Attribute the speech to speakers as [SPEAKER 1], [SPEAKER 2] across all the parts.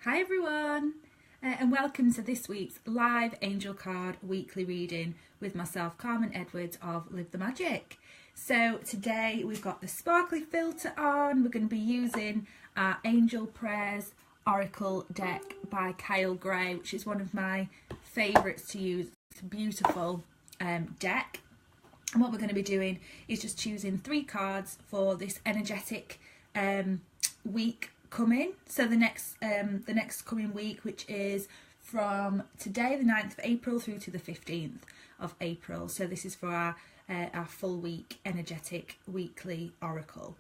[SPEAKER 1] Hi everyone, and welcome to this week's live angel card weekly reading with myself, Carmen Edwards of Live the Magic. So today we've got the sparkly filter on. We're going to be using our Angel Prayers Oracle deck by Kyle Gray, which is one of my favourites to use. It's a beautiful deck. And what we're going to be doing is just choosing 3 cards for this energetic week coming. So the next coming week, which is from today, the 9th of April, through to the 15th of April. So this is for our full week energetic weekly oracle.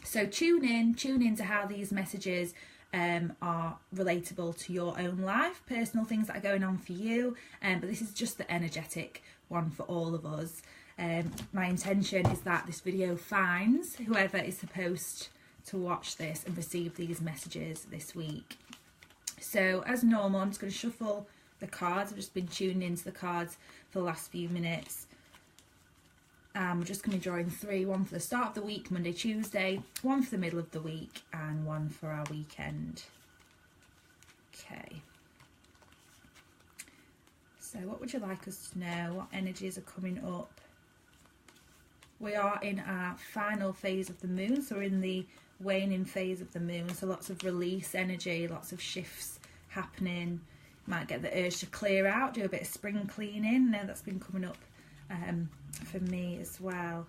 [SPEAKER 1] So tune in to how these messages are relatable to your own life, personal things that are going on for you, but this is just the energetic one for all of us. My intention is that this video finds whoever is supposed to watch this and receive these messages this week. So as normal, I'm just going to shuffle the cards. I've just been tuning into the cards for the last few minutes. We're just going to be drawing 3, one for the start of the week, Monday, Tuesday, one for the middle of the week, and one for our weekend. Okay. So what would you like us to know? What energies are coming up? We are in our final phase of the moon, so we're in the waning phase of the moon, so lots of release energy, lots of shifts happening. Might get the urge to clear out, do a bit of spring cleaning. Now that's been coming up for me as well.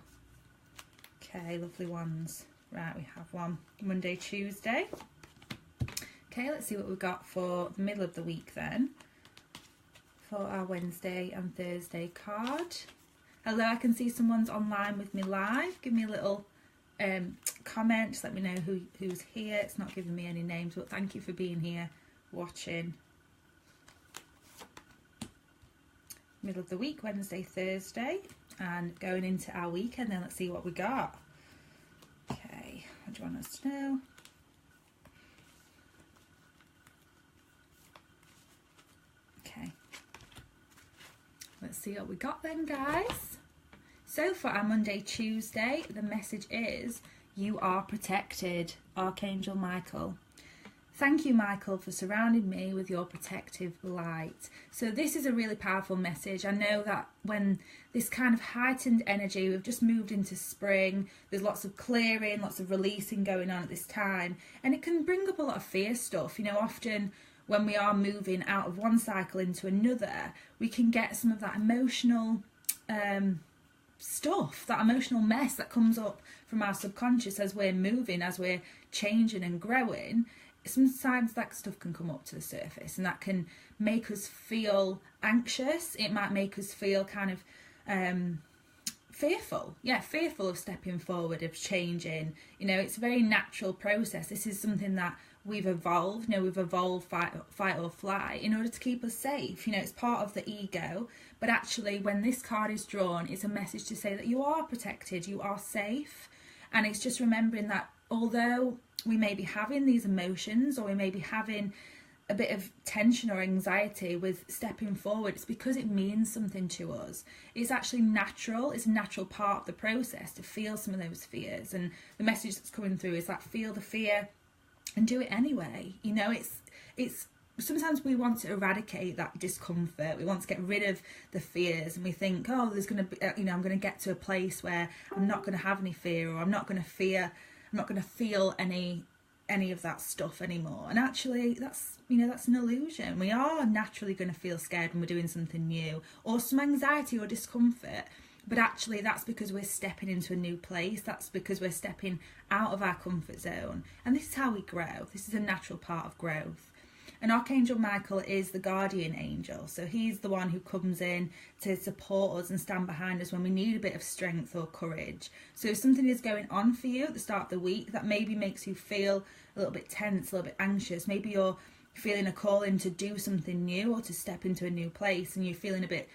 [SPEAKER 1] Okay, lovely ones. Right, we have one Monday, Tuesday. Okay, let's see what we've got for the middle of the week then, for our Wednesday and Thursday card. Hello, I can see someone's online with me live. Give me a little comment, just let me know who's here. It's not giving me any names, but thank you for being here watching. Middle of the week, Wednesday, Thursday, and going into our weekend then. Let's see what we got. Okay, what do you want us to know? Okay, let's see what we got then, guys. So for our Monday, Tuesday, the message is, you are protected, Archangel Michael. Thank you, Michael, for surrounding me with your protective light. So this is a really powerful message. I know that when this kind of heightened energy, we've just moved into spring, there's lots of clearing, lots of releasing going on at this time, and it can bring up a lot of fear stuff. You know, often when we are moving out of one cycle into another, we can get some of that emotional stuff, that emotional mess that comes up from our subconscious as we're moving, as we're changing and growing. Sometimes that stuff can come up to the surface, and that can make us feel anxious. It might make us feel kind of fearful of stepping forward, of changing. You know, it's a very natural process. This is something that we've evolved. You know, we've evolved fight or flight in order to keep us safe. You know, it's part of the ego, but actually when this card is drawn, it's a message to say that you are protected, you are safe. And it's just remembering that although we may be having these emotions, or we may be having a bit of tension or anxiety with stepping forward, it's because it means something to us. It's actually natural. It's a natural part of the process to feel some of those fears. And the message that's coming through is that feel the fear and do it anyway. You know, it's sometimes we want to eradicate that discomfort. We want to get rid of the fears, and we think, oh, there's going to be, you know, I'm going to get to a place where I'm not going to have any fear, or I'm not going to feel any of that stuff anymore. And actually that's an illusion. We are naturally going to feel scared when we're doing something new, or some anxiety or discomfort, but actually that's because we're stepping into a new place. That's because we're stepping out of our comfort zone, and this is how we grow. This is a natural part of growth. And Archangel Michael is the guardian angel, so he's the one who comes in to support us and stand behind us when we need a bit of strength or courage. So if something is going on for you at the start of the week that maybe makes you feel a little bit tense, a little bit anxious, maybe you're feeling a calling to do something new or to step into a new place, and you're feeling a bit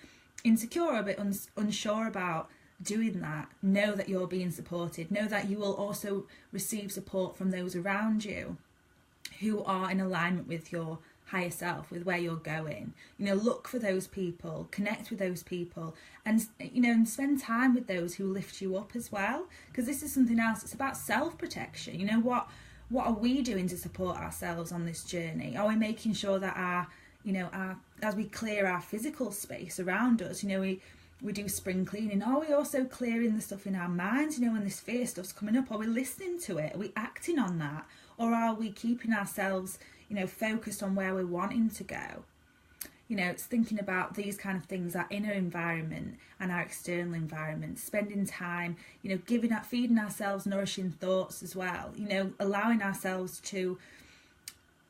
[SPEAKER 1] insecure, a bit unsure about doing that, know that you're being supported. Know that you will also receive support from those around you who are in alignment with your higher self, with where you're going. You know, look for those people, connect with those people, and, you know, and spend time with those who lift you up as well, because this is something else. It's about self-protection. You know, what are we doing to support ourselves on this journey? Are we making sure that our as we clear our physical space around us, we do spring cleaning, are we also clearing the stuff in our minds? When this fear stuff's coming up, are we listening to it? Are we acting on that? Or are we keeping ourselves, focused on where we're wanting to go? It's thinking about these kind of things, our inner environment and our external environment, spending time, feeding ourselves nourishing thoughts as well, allowing ourselves to,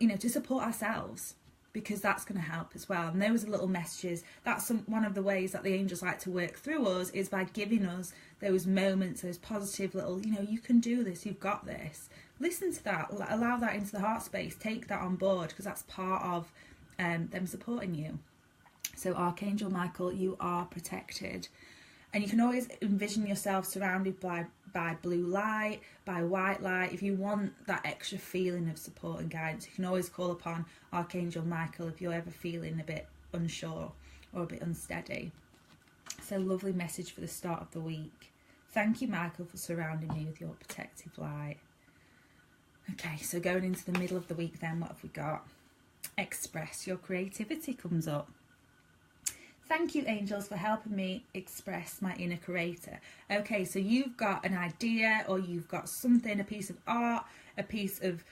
[SPEAKER 1] to support ourselves, because that's going to help as well. And those are little messages. That's one of the ways that the angels like to work through us, is by giving us those moments, those positive little, you can do this, you've got this. Listen to that, allow that into the heart space, take that on board, because that's part of them supporting you. So Archangel Michael, you are protected. And you can always envision yourself surrounded by blue light, by white light. If you want that extra feeling of support and guidance, you can always call upon Archangel Michael if you're ever feeling a bit unsure or a bit unsteady. So lovely message for the start of the week. Thank you, Michael, for surrounding me with your protective light. Okay, so going into the middle of the week then, what have we got? Express your creativity comes up. Thank you, angels, for helping me express my inner creator. Okay, so you've got an idea, or you've got something, a piece of art, a piece of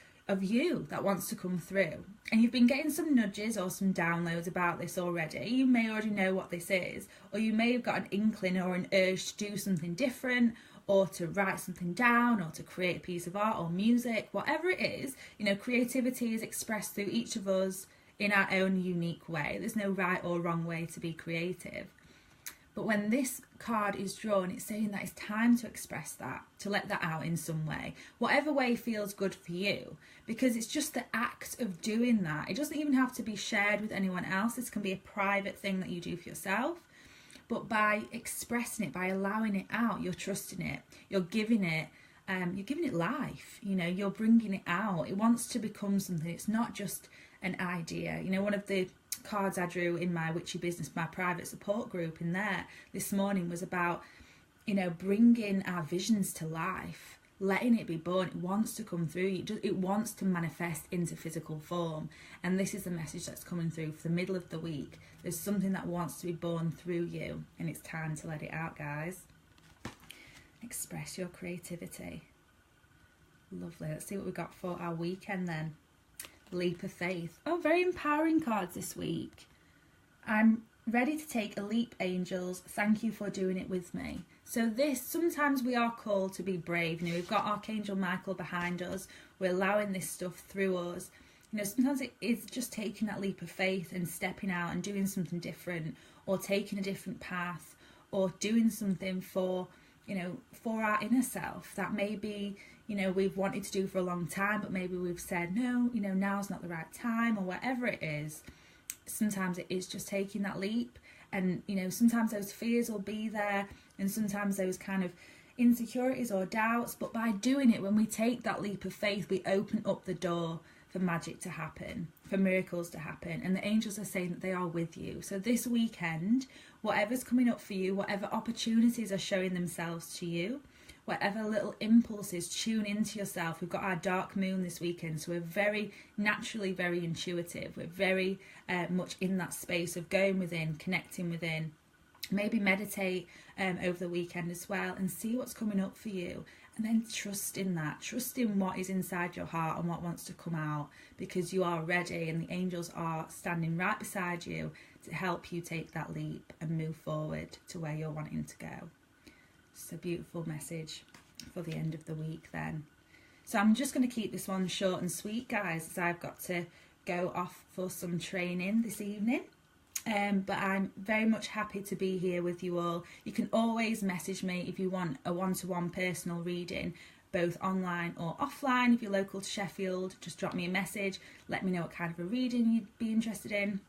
[SPEAKER 1] you that wants to come through. And you've been getting some nudges or some downloads about this already. You may already know what this is, or you may have got an inkling or an urge to do something different, or to write something down, or to create a piece of art or music, whatever it is. Creativity is expressed through each of us in our own unique way. There's no right or wrong way to be creative. But when this card is drawn, it's saying that it's time to express that, to let that out in some way, whatever way feels good for you, because it's just the act of doing that. It doesn't even have to be shared with anyone else. This can be a private thing that you do for yourself. But by expressing it, by allowing it out, you're trusting it, you're giving it life, you're bringing it out. It wants to become something. It's not just an idea. One of the cards I drew in my Witchy Business, my private support group in there this morning, was about, bringing our visions to life, letting it be born. It wants to come through. It wants to manifest into physical form. And this is the message that's coming through for the middle of the week. There's something that wants to be born through you, and it's time to let it out, guys. Express your creativity. Lovely. Let's see what we've got for our weekend then. Leap of faith. Oh, very empowering cards this week. I'm ready to take a leap, angels. Thank you for doing it with me. So sometimes we are called to be brave. We've got Archangel Michael behind us. We're allowing this stuff through us. Sometimes it is just taking that leap of faith and stepping out and doing something different, or taking a different path, or doing something for our inner self that maybe, we've wanted to do for a long time, but maybe we've said, no, now's not the right time, or whatever it is. Sometimes it is just taking that leap. And, sometimes those fears will be there, and sometimes those kind of insecurities or doubts. But by doing it, when we take that leap of faith, we open up the door for magic to happen, for miracles to happen. And the angels are saying that they are with you. So this weekend, whatever's coming up for you, whatever opportunities are showing themselves to you, whatever little impulses, tune into yourself. We've got our dark moon this weekend, so we're very naturally very intuitive. We're very much in that space of going within, connecting within. Maybe meditate over the weekend as well, and see what's coming up for you. And then trust in that. Trust in what is inside your heart and what wants to come out, because you are ready, and the angels are standing right beside you to help you take that leap and move forward to where you're wanting to go. It's a beautiful message for the end of the week then. So I'm just going to keep this one short and sweet, guys, as I've got to go off for some training this evening. But I'm very much happy to be here with you all. You can always message me if you want a one-to-one personal reading, both online or offline. If you're local to Sheffield, just drop me a message. Let me know what kind of a reading you'd be interested in,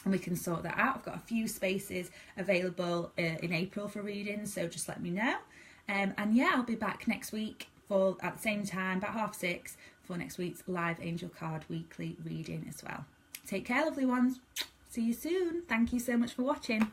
[SPEAKER 1] and we can sort that out. I've got a few spaces available in April for readings, so just let me know. And yeah, I'll be back next week at the same time, about 6:30, for next week's live Angel Card Weekly reading as well. Take care, lovely ones. See you soon. Thank you so much for watching.